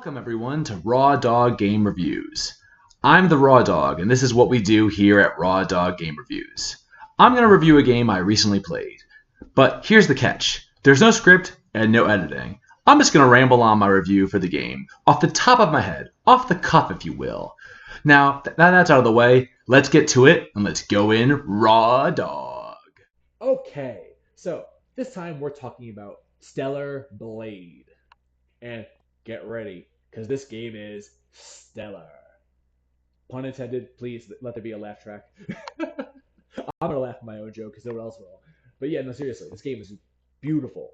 Welcome, everyone, to Raw Dog Game Reviews. I'm the Raw Dog, and this is what we do here at Raw Dog Game Reviews. I'm going to review a game I recently played. But here's the catch. There's no script and no editing. I'm just going to ramble on my review for the game, off the top of my head, off the cuff, if you will. Now that that's out of the way, let's get to it, and let's go in Raw Dog. Okay, so this time we're talking about Stellar Blade. And get ready, because this game is stellar. Pun intended, please let there be a laugh track. I'm gonna laugh at my own joke because no one else will. But yeah, no, seriously, this game is beautiful.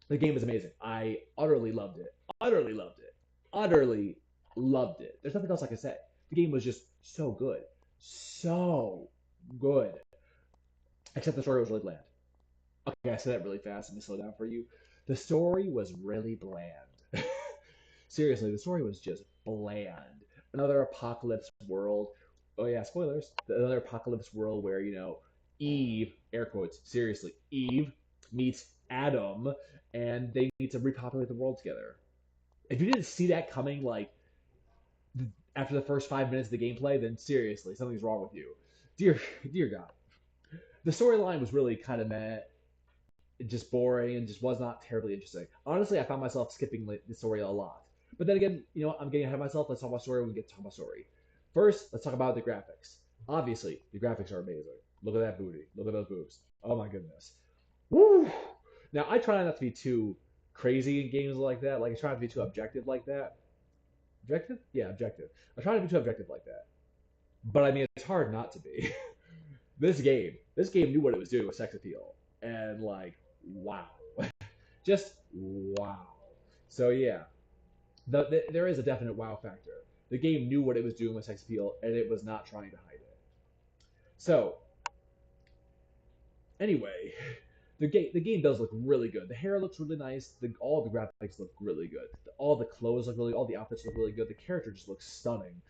The game is amazing. I utterly loved it. Utterly loved it. Utterly loved it. There's nothing else I can say. The game was just so good. So good. Except the story was really bland. Okay, I said that really fast. Let me slow down for you. The story was really bland. Seriously, the story was just bland. Another apocalypse world. Oh yeah, spoilers. Another apocalypse world where, Eve, air quotes, seriously, Eve meets Adam and they need to repopulate the world together. If you didn't see that coming, like, after the first 5 minutes of the gameplay, then seriously, something's wrong with you. Dear God. The storyline was really kind of meh, just boring, and just was not terribly interesting. Honestly, I found myself skipping the story a lot. But then again, I'm getting ahead of myself. Let's talk about story when we get to talk about story. First, let's talk about the graphics. Obviously, the graphics are amazing. Look at that booty. Look at those boobs. Oh my goodness. Woo! Now, I try not to be too crazy in games like that. Like, I try not to be too objective like that. Objective? Yeah, objective. I try not to be too objective like that. But I mean, it's hard not to be. This game knew what it was doing with sex appeal. And, like, wow. Just wow. So, yeah. There is a definite wow factor. The game knew what it was doing with sex appeal, and it was not trying to hide it. So, anyway, the game does look really good. The hair looks really nice. All the graphics look really good. All the clothes look really. All the outfits look really good. The character just looks stunning,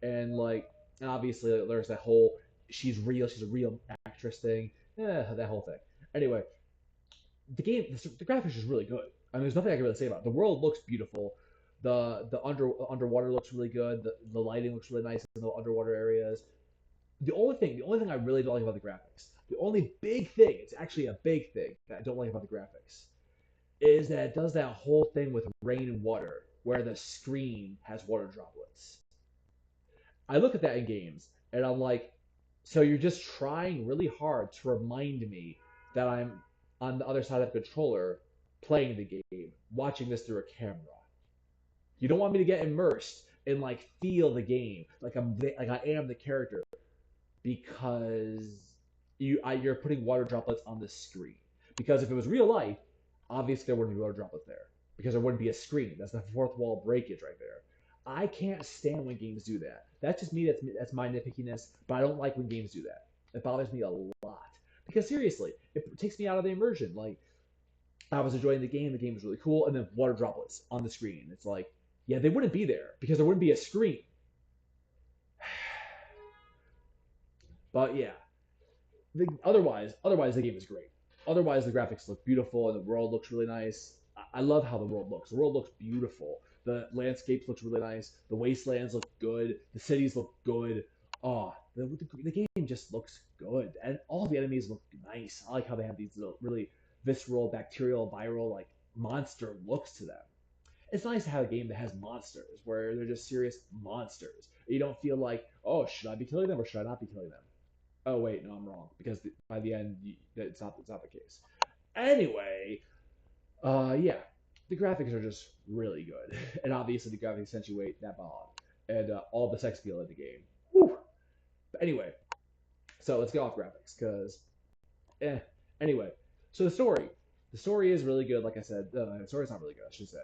and and obviously there's that whole she's real. She's a real actress thing. That whole thing. Anyway, the graphics is really good. I mean, there's nothing I can really say about it. The world looks beautiful. The underwater looks really good. The lighting looks really nice in the underwater areas. The only thing I really don't like about the graphics, the only big thing, it's actually a big thing that I don't like about the graphics, is that it does that whole thing with rain and water, where the screen has water droplets. I look at that in games, and I'm like, so you're just trying really hard to remind me that I'm on the other side of the controller playing the game, watching this through a camera. You don't want me to get immersed and like feel the game like I am the character because you're putting water droplets on the screen. Because if it was real life, obviously there wouldn't be water droplets there because there wouldn't be a screen. That's the fourth wall breakage right there. I can't stand when games do that. That's just me. That's my nitpickiness. But I don't like when games do that. It bothers me a lot because seriously, it takes me out of the immersion. Like I was enjoying the game. The game was really cool, and then water droplets on the screen. It's like, yeah, they wouldn't be there because there wouldn't be a screen. But yeah, otherwise the game is great. Otherwise the graphics look beautiful and the world looks really nice. I love how the world looks. The world looks beautiful. The landscapes look really nice. The wastelands look good. The cities look good. Oh, the game just looks good, and all the enemies look nice. I like how they have these little, really visceral, bacterial, viral, like monster looks to them. It's nice to have a game that has monsters where they're just serious monsters. You don't feel like, oh, should I be killing them or should I not be killing them? Oh wait, no, I'm wrong because by the end, it's not the case. Anyway, yeah, the graphics are just really good, and obviously the graphics accentuate that bond and all the sex appeal in the game. Whew. But anyway, so let's get off graphics because, eh. Anyway, so the story is really good. Like I said, the story's not really good. I should say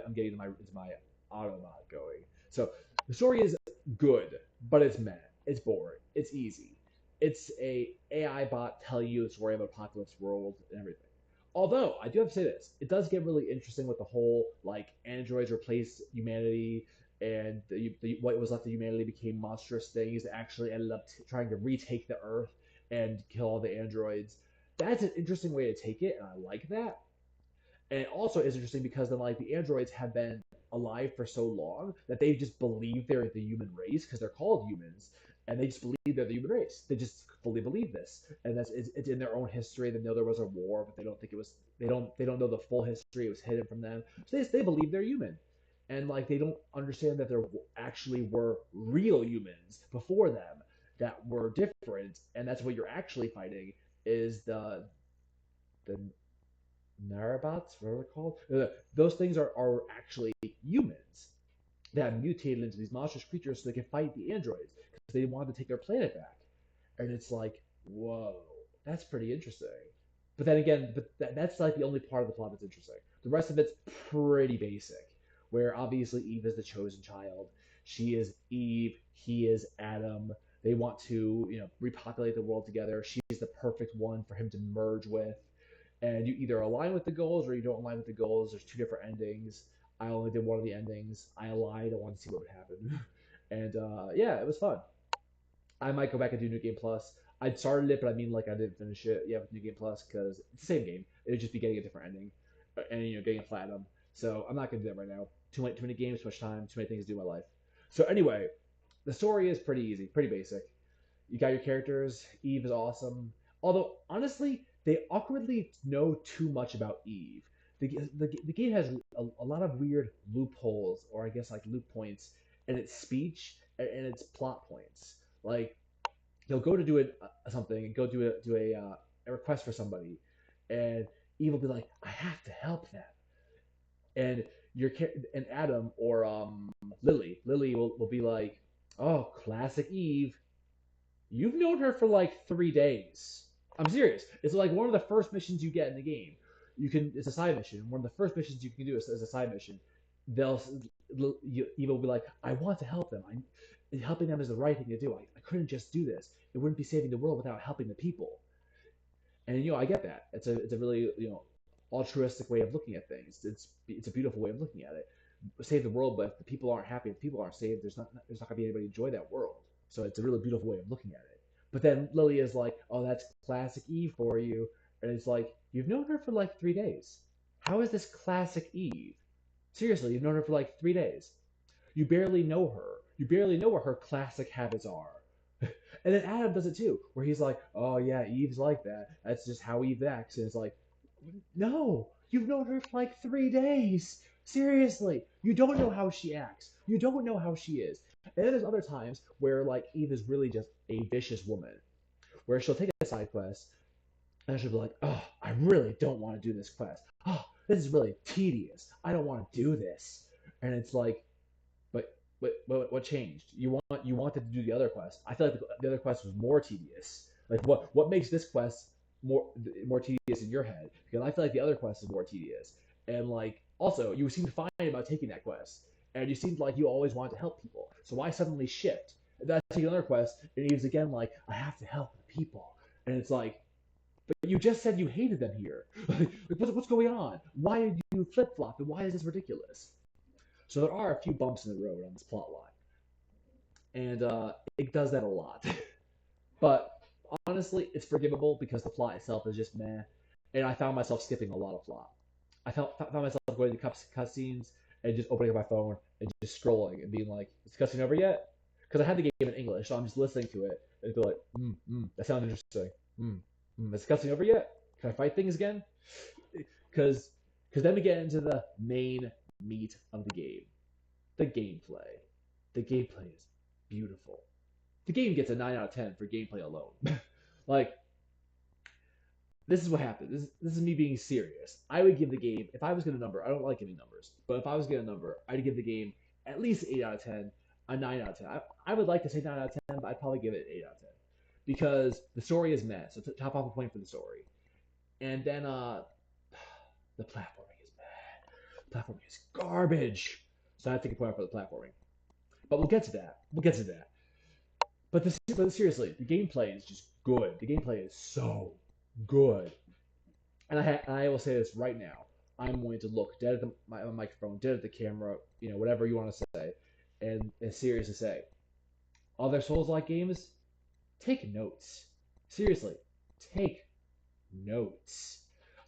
I'm getting into my auto mod going. So the story is good, but it's meh. It's boring. It's easy. It's a AI bot telling you the story of an apocalypse world and everything. Although I do have to say this, it does get really interesting with the whole like androids replaced humanity and what was left of humanity became monstrous things that actually ended up trying to retake the Earth and kill all the androids. That's an interesting way to take it, and I like that. And it also is interesting because then like the androids have been alive for so long that they just believe they're the human race because they're called humans, and they just believe they're the human race. They just fully believe this, and it's in their own history. They know there was a war, but they don't think it was. They don't know the full history. It was hidden from them. So they believe they're human, and like they don't understand that there actually were real humans before them that were different, and that's what you're actually fighting is the Narabots, what are they called? Those things are actually humans that have mutated into these monstrous creatures so they can fight the androids because they wanted to take their planet back. And it's like, whoa, that's pretty interesting. But then again, that's like the only part of the plot that's interesting. The rest of it's pretty basic, where obviously Eve is the chosen child. She is Eve. He is Adam. They want to, repopulate the world together. She's the perfect one for him to merge with, and you either align with the goals or you don't align with the goals. There's two different endings. I only did one of the endings. I lied. I wanted to see what would happen, and yeah, it was fun. I might go back and do New Game Plus. I started it, but I mean like I didn't finish it yet with New Game Plus because it's the same game. It would just be getting a different ending, and getting a platinum. So I'm not gonna do that right now. Too many games, too much time, too many things to do in my life. So anyway, the story is pretty easy, pretty basic. You got your characters. Eve is awesome. Although, honestly, they awkwardly know too much about Eve. The game has a lot of weird loopholes, or I guess like loop points, in its speech and its plot points. Like, you'll go to do something and go a request for somebody, and Eve will be like, I have to help them. And and Adam or Lily will be like, oh, classic Eve. You've known her for like 3 days. I'm serious. It's like one of the first missions you get in the game. It's a side mission. One of the first missions you can do is a side mission. They'll Eva will be like, I want to help them. Helping them is the right thing to do. I couldn't just do this. It wouldn't be saving the world without helping the people. And I get that. It's a really altruistic way of looking at things. It's a beautiful way of looking at it. Save the world, but if the people aren't happy, if the people aren't saved, there's not gonna be anybody to enjoy that world. So it's a really beautiful way of looking at it. But then Lily is like, "Oh, that's classic Eve for you," and it's like, "You've known her for like 3 days. How is this classic Eve? Seriously, you've known her for like 3 days. You barely know her. You barely know what her classic habits are." And then Adam does it too, where he's like, "Oh yeah, Eve's like that. That's just how Eve acts." And it's like, no, you've known her for like 3 days. Seriously, you don't know how she acts. You don't know how she is. And then there's other times where like Eve is really just a vicious woman, where she'll take a side quest and she'll be like, "Oh, I really don't want to do this quest. Oh, this is really tedious. I don't want to do this." And it's like, what changed? You wanted to do the other quest. I feel like the other quest was more tedious. Like what makes this quest more tedious in your head? Because I feel like the other quest is more tedious. And like also you seemed fine about taking that quest, and you seemed like you always wanted to help people. So why suddenly shift? And then I take another quest, and he's again like, I have to help the people, and it's like, but you just said you hated them here. Like, what's going on? Why did you flip flop? And why is this ridiculous? So there are a few bumps in the road on this plot line, and it does that a lot. But honestly, it's forgivable because the plot itself is just meh, and I found myself skipping a lot of plot. Found myself going to cutscenes and just opening up my phone and just scrolling and being like, "Is the cutscene over yet?" Because I had the game in English, so I'm just listening to it and be like, that sounds interesting. Is the cutscene over yet? Can I fight things again?" Because then we get into the main meat of the game, the gameplay. The gameplay is beautiful. The game gets a 9 out of 10 for gameplay alone. Like, this is what happened. This is me being serious. I would give the game, if I was going to number, I don't like giving numbers, but if I was going to number, I'd give the game at least 8 out of 10, a 9 out of 10. I would like to say 9 out of 10, but I'd probably give it 8 out of 10. Because the story is meh, so top off a point for the story. And then the platforming is bad. Platforming is garbage. So I have to take a point out for the platforming. But we'll get to that. But seriously, the gameplay is just good. The gameplay is so good. And I will say this right now. I'm going to look dead at my microphone, dead at the camera, whatever you want to say, and seriously say, other Souls-like games, take notes. Seriously, take notes.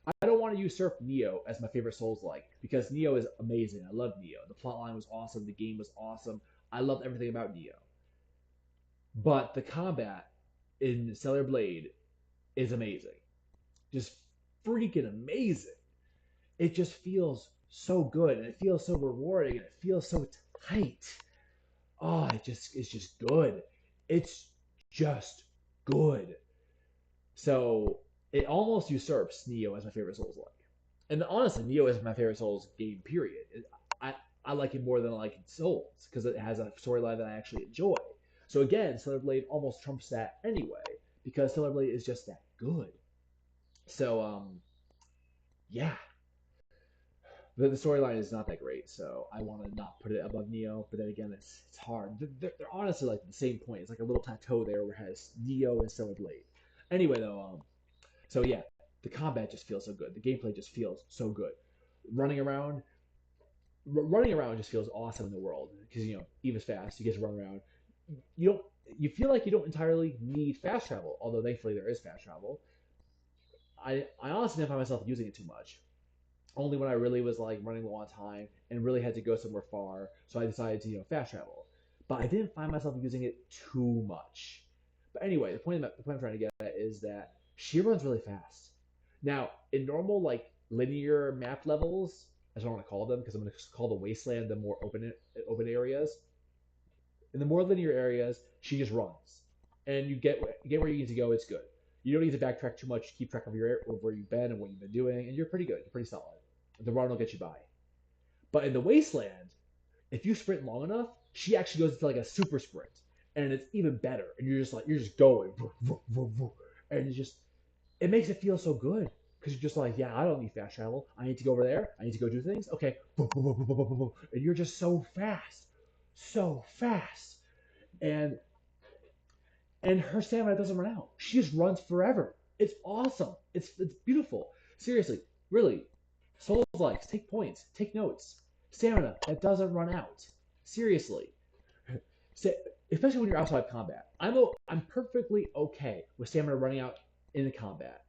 I don't want to usurp Neo as my favorite Souls-like because Neo is amazing. I love Neo. The plotline was awesome. The game was awesome. I loved everything about Neo. But the combat in Stellar Blade is amazing. Just freaking amazing. It just feels so good and it feels so rewarding and it feels so tight. Oh, it's just good. It's just good. So it almost usurps Neo as my favorite Souls like. And honestly, Neo is my favorite Souls game. Period. I I like it more than I like Souls because it has a storyline that I actually enjoy. So again, Stellar Blade almost trumps that anyway because Stellar Blade is just that good. So yeah, the storyline is not that great, so I want to not put it above Neo. But then again, it's hard. They're honestly like the same point. It's like a little plateau there where it has Neo and Stellar Blade. Anyway, though, so yeah, the combat just feels so good. The gameplay just feels so good. Running around, running around just feels awesome in the world because Eva's fast. You get to run around. You don't. You feel like you don't entirely need fast travel, although thankfully there is fast travel. I honestly didn't find myself using it too much. Only when I really was like running low on time and really had to go somewhere far, so I decided to fast travel. But I didn't find myself using it too much. But anyway, the point I'm trying to get at is that she runs really fast. Now, in normal like linear map levels, I don't want to call them because I'm going to call the wasteland the more open areas. In the more linear areas, she just runs, and you get where you need to go. It's good. You don't need to backtrack too much to keep track of where you've been and what you've been doing, and you're pretty good. You're pretty solid. The run will get you by. But in the wasteland, if you sprint long enough, she actually goes into like a super sprint, and it's even better. And you're just going, and it makes it feel so good because you're just like, yeah, I don't need fast travel. I need to go over there. I need to go do things. Okay, and you're just so fast, and her stamina doesn't run out. She just runs forever. It's awesome. It's beautiful. Seriously, really, Souls likes take points, take notes. Stamina that doesn't run out. Seriously, especially when you're outside of combat. I'm perfectly okay with stamina running out in the combat,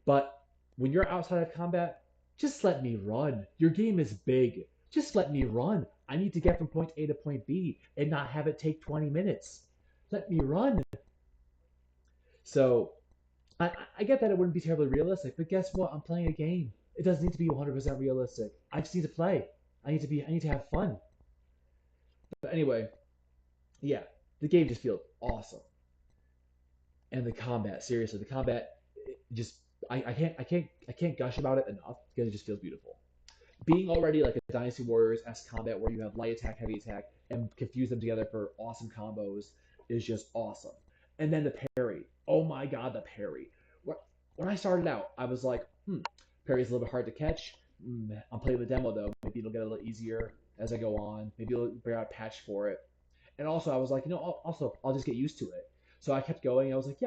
but when you're outside of combat, just let me run. Your game is big. Just let me run. I need to get from point A to point B and not have it take 20 minutes. Let me run. So I get that it wouldn't be terribly realistic, but guess what? I'm playing a game. It doesn't need to be 100% realistic. I just need to play. I need to have fun. But anyway, yeah, the game just feels awesome, and the combat, seriously, the combat, just I can't gush about it enough because it just feels beautiful. Being already like a Dynasty Warriors s combat where you have light attack, heavy attack, and confuse them together for awesome combos is just awesome. And then the parry. Oh my god, the parry. When I started out, I was like, parry's a little bit hard to catch. I'm playing the demo though. Maybe it'll get a little easier as I go on. Maybe it'll bring out a patch for it. And also, I was like, I'll just get used to it. So I kept going. I was like,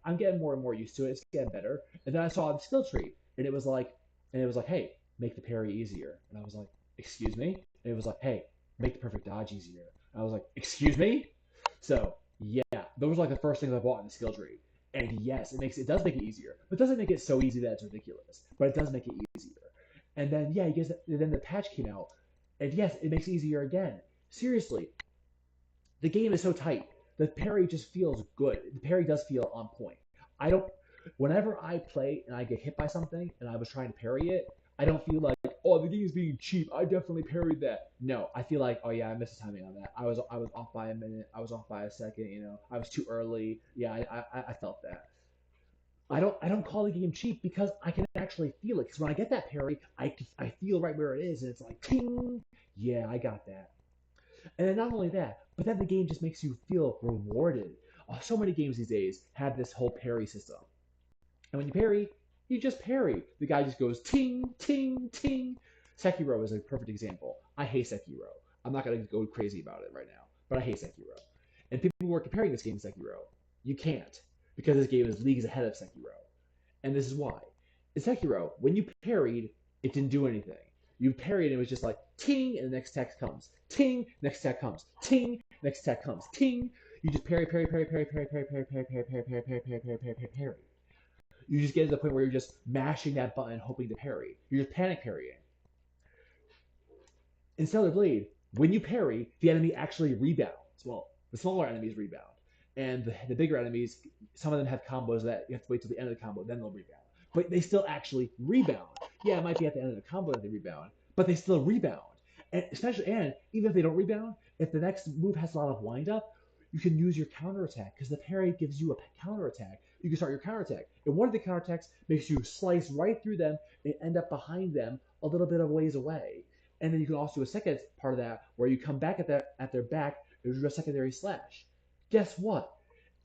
I'm getting more and more used to it. It's getting better. And then I saw the skill tree, and it was like, hey, make the parry easier. And I was like, excuse me. And it was like, hey, make the perfect dodge easier. And I was like, excuse me. So yeah, those were like the first things I bought in the skill tree. And yes, it does make it easier, but it doesn't make it so easy that it's ridiculous. But it does make it easier. And then then the patch came out, and yes, it makes it easier again. Seriously, the game is so tight. The parry just feels good. The parry does feel on point. I don't. Whenever I play and I get hit by something and I was trying to parry it, I don't feel like, oh, the game is being cheap. I definitely parried that. No, I feel like, oh yeah, I missed the timing on that. I was off by a minute. I was off by a second. I was too early. Yeah, I felt that. I don't call the game cheap because I can actually feel it. Because when I get that parry, I feel right where it is, and it's like ting. Yeah, I got that. And then not only that, but then the game just makes you feel rewarded. So many games these days have this whole parry system. And when you parry, you just parry. The guy just goes ting, ting, ting. Sekiro is a perfect example. I hate Sekiro. I'm not going to go crazy about it right now, but I hate Sekiro. And people were comparing this game to Sekiro. You can't, because this game is leagues ahead of Sekiro. And this is why. In Sekiro, when you parried, it didn't do anything. You parried and it was just like ting, and the next attack comes. Ting, next attack comes. Ting, next attack comes. Ting. You just parry, parry, parry, parry, parry, parry, parry, parry, parry, parry, parry, parry, parry, parry, parry, parry, parry. You just get to the point where you're just mashing that button hoping to parry. You're just panic parrying. In Stellar Blade, when you parry, the enemy actually rebounds. Well, the smaller enemies rebound. And the bigger enemies, some of them have combos that you have to wait till the end of the combo, then they'll rebound. But they still actually rebound. Yeah, it might be at the end of the combo that they rebound, but they still rebound. And even if they don't rebound, if the next move has a lot of wind up, you can use your counterattack because the parry gives you a counterattack. You can start your counterattack. And one of the counterattacks makes you slice right through them and end up behind them a little bit of ways away. And then you can also do a second part of that where you come back at their back and do a secondary slash. Guess what?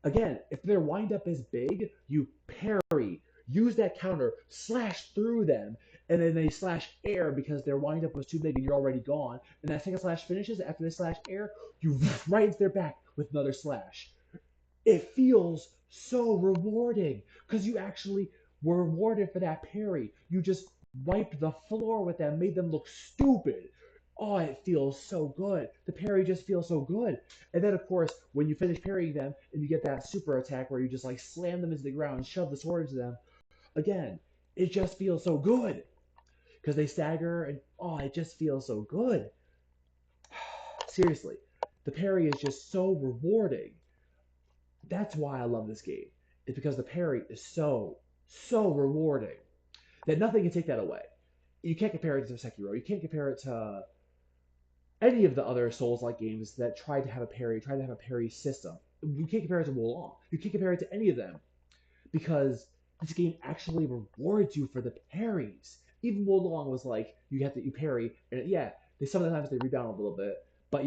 Again, if their windup is big, you parry, use that counter, slash through them, and then they slash air because their windup was too big and you're already gone. And that second slash finishes after they slash air, you right into their back with another slash. It feels so rewarding because you actually were rewarded for that parry. You just wiped the floor with them, made them look stupid. Oh, it feels so good. The parry just feels so good. And then, of course, when you finish parrying them and you get that super attack where you just like slam them into the ground and shove the sword into them, again, it just feels so good. Because they stagger and, oh, it just feels so good. Seriously, the parry is just so rewarding. That's why I love this game. It's because the parry is so rewarding that nothing can take that away. You can't compare it to Sekiro. You can't compare it to any of the other Souls-like games that tried to have a parry system. You can't compare it to Wo Long. You can't compare it to any of them because this game actually rewards you for the parries. Even Wo Long was like you parry, and yeah, sometimes they rebound a little bit, but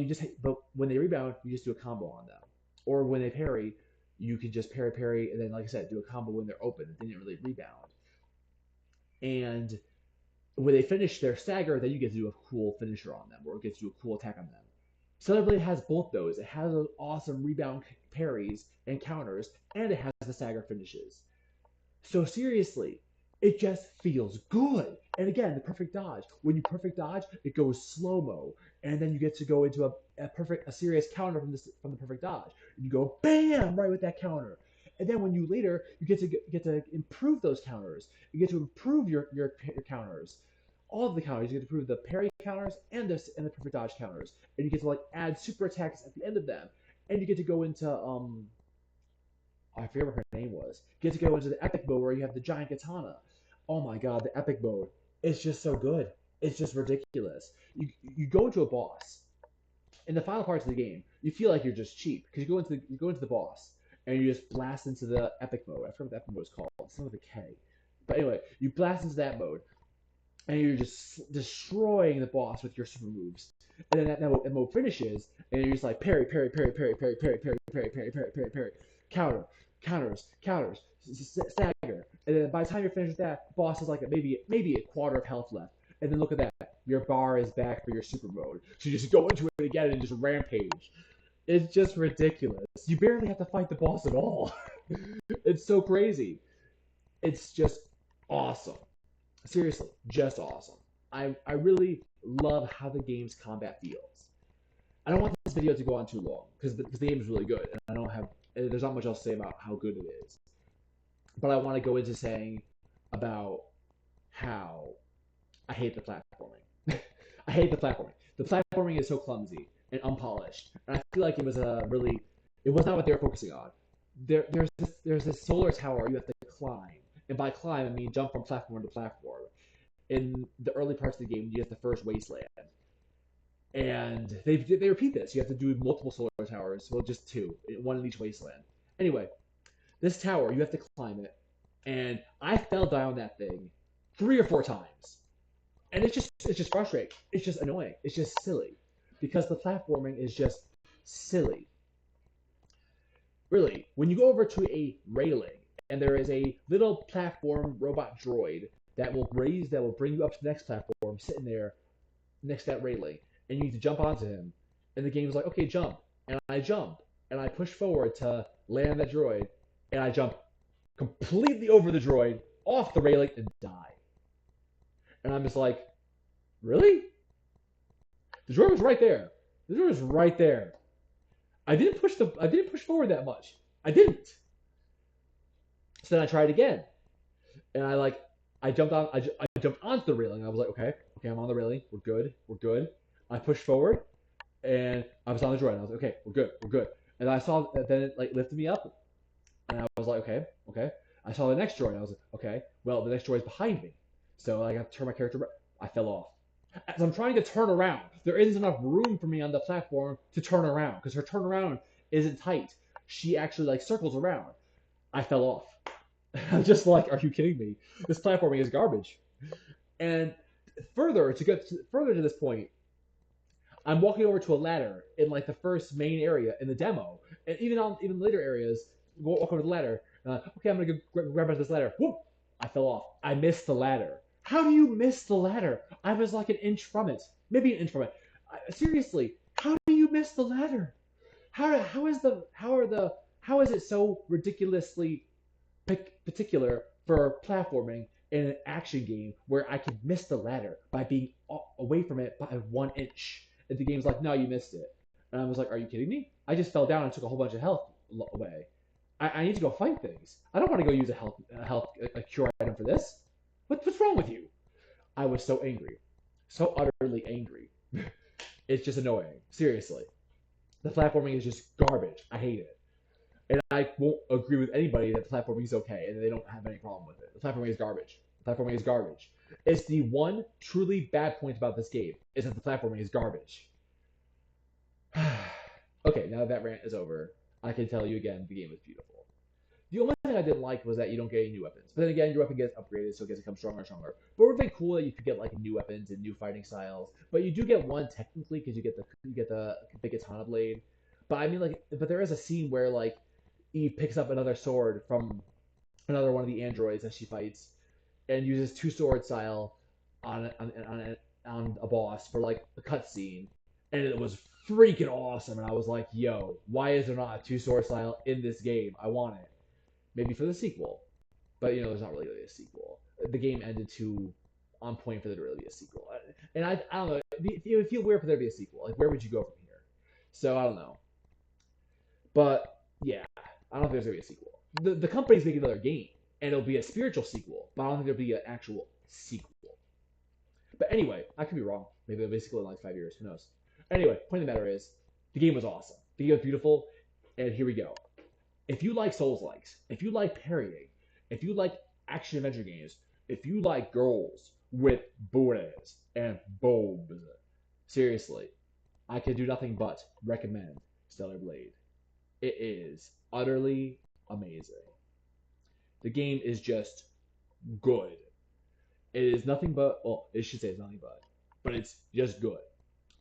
when they rebound, you just do a combo on them. Or when they parry, you can just parry, and then like I said, do a combo when they're open. They didn't really rebound. And when they finish their stagger, then you get to do a cool finisher on them, or it gets to do a cool attack on them. Stellar Blade has both those. It has those awesome rebound parries and counters, and it has the stagger finishes. So seriously, it just feels good. And again, the perfect dodge. When you perfect dodge, it goes slow-mo, and then you get to go into a serious counter from the perfect dodge. And you go bam right with that counter. And then when you get to improve those counters. You get to improve your counters. All of the counters. You get to improve the parry counters and the perfect dodge counters. And you get to like add super attacks at the end of them. And you get to go into I forget what her name was. You get to go into the epic mode where you have the giant katana. Oh my god, the epic mode. It's just so good. It's just ridiculous. You go into a boss. In the final parts of the game, you feel like you're just cheap because you go into the boss and you just blast into the epic mode. I forget what the epic mode is called. It's something with a K. But anyway, you blast into that mode and you're just destroying the boss with your super moves. And then that mode finishes and you're just like parry, parry, parry, parry, parry, parry, parry, parry, parry, parry, parry, parry, counters, stagger. And then by the time you're finished with that, the boss has like maybe a quarter of health left. And then look at that. Your bar is back for your super mode. So you just go into it again and just rampage. It's just ridiculous. You barely have to fight the boss at all. It's so crazy. It's just awesome. Seriously, just awesome. I really love how the game's combat feels. I don't want this video to go on too long because the game is really good. And there's not much else to say about how good it is. But I want to go into saying about how I hate the platforming. I hate the platforming. The platforming is so clumsy and unpolished, and I feel like it was not what they were focusing on. There's this solar tower you have to climb, and by climb I mean jump from platform to platform. In the early parts of the game, you get the first wasteland, and they repeat this. You have to do multiple solar towers, well, just two, one in each wasteland. Anyway, this tower you have to climb it, and I fell down that thing 3 or 4 times. And it's just frustrating. It's just annoying. It's just silly. Because the platforming is just silly. Really, when you go over to a railing and there is a little platform robot droid that will bring you up to the next platform sitting there next to that railing, and you need to jump onto him, and the game is like, okay, jump. And I jump, and I push forward to land that droid, and I jump completely over the droid, off the railing, and die. And I'm just like, really? The droid was right there. The droid was right there. I didn't push forward that much. I didn't. So then I tried again. and I jumped on I jumped onto the railing. I was like, okay, I'm on the railing. We're good. I pushed forward, and I was on the droid. I was like, okay, we're good. And I saw that then it like lifted me up, and I was like, okay. I saw the next droid. I was like, okay, well the next droid is behind me, so I got to turn my character. I fell off. As I'm trying to turn around, there isn't enough room for me on the platform to turn around because her turnaround isn't tight. She actually like circles around. I fell off. I'm just like, are you kidding me? This platforming is garbage. And further to this point, I'm walking over to a ladder in like the first main area in the demo, and even later areas, walk over the ladder. Okay, I'm gonna go grab this ladder. Whoop! I fell off. I missed the ladder. How do you miss the ladder? I was like an inch from it, maybe an inch from it. Seriously, how do you miss the ladder? How is it so ridiculously particular for platforming in an action game where I can miss the ladder by being away from it by 1 inch? And the game's like, no, you missed it. And I was like, are you kidding me? I just fell down and took a whole bunch of health away. I need to go fight things. I don't want to go use a cure item for this. What's wrong with you? I was so angry. So utterly angry. It's just annoying. Seriously. The platforming is just garbage. I hate it. And I won't agree with anybody that platforming is okay and they don't have any problem with it. The platforming is garbage. The platforming is garbage. It's the one truly bad point about this game is that the platforming is garbage. Okay, now that rant is over, I can tell you again, the game is beautiful. The only thing I didn't like was that you don't get any new weapons. But then again, your weapon gets upgraded, so it gets to become stronger and stronger. But it would be cool that you could get like new weapons and new fighting styles. But you do get one technically because you get the big katana blade. But I mean, like, but there is a scene where like Eve picks up another sword from another one of the androids that she fights, and uses two sword style on a boss for like a cutscene, and it was freaking awesome. And I was like, yo, why is there not a two sword style in this game? I want it. Maybe for the sequel, but there's not really a sequel. The game ended too on point for there to really be a sequel, and I don't know. It would feel weird for there to be a sequel. Like, where would you go from here? So I don't know. But yeah, I don't think there's gonna be a sequel. The company's making another game, and it'll be a spiritual sequel, but I don't think there'll be an actual sequel. But anyway, I could be wrong. Maybe there'll be a sequel in like 5 years. Who knows? Anyway, point of the matter is, the game was awesome. The game was beautiful, and here we go. If you like Souls-likes, if you like parrying, if you like action-adventure games, if you like girls with booties and boobs, seriously, I can do nothing but recommend Stellar Blade. It is utterly amazing. The game is just good. It is nothing but, well, it should say it's nothing but it's just good.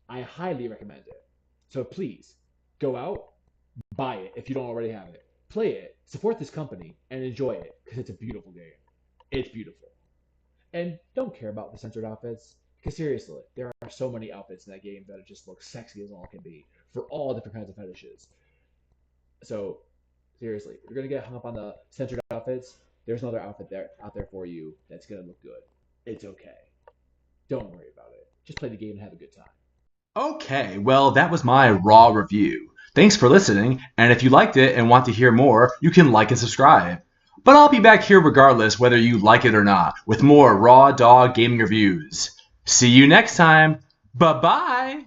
I highly recommend it. So please, go out, buy it if you don't already have it. Play it, support this company, and enjoy it, because it's a beautiful game. It's beautiful. And don't care about the censored outfits, because seriously, there are so many outfits in that game that just look sexy as all can be, for all different kinds of fetishes. So, seriously, if you're going to get hung up on the censored outfits, there's another outfit out there for you that's going to look good. It's okay. Don't worry about it. Just play the game and have a good time. Okay, well, that was my raw review. Thanks for listening, and if you liked it and want to hear more, you can like and subscribe. But I'll be back here regardless whether you like it or not, with more Raw Dog Gaming Reviews. See you next time. Bye-bye!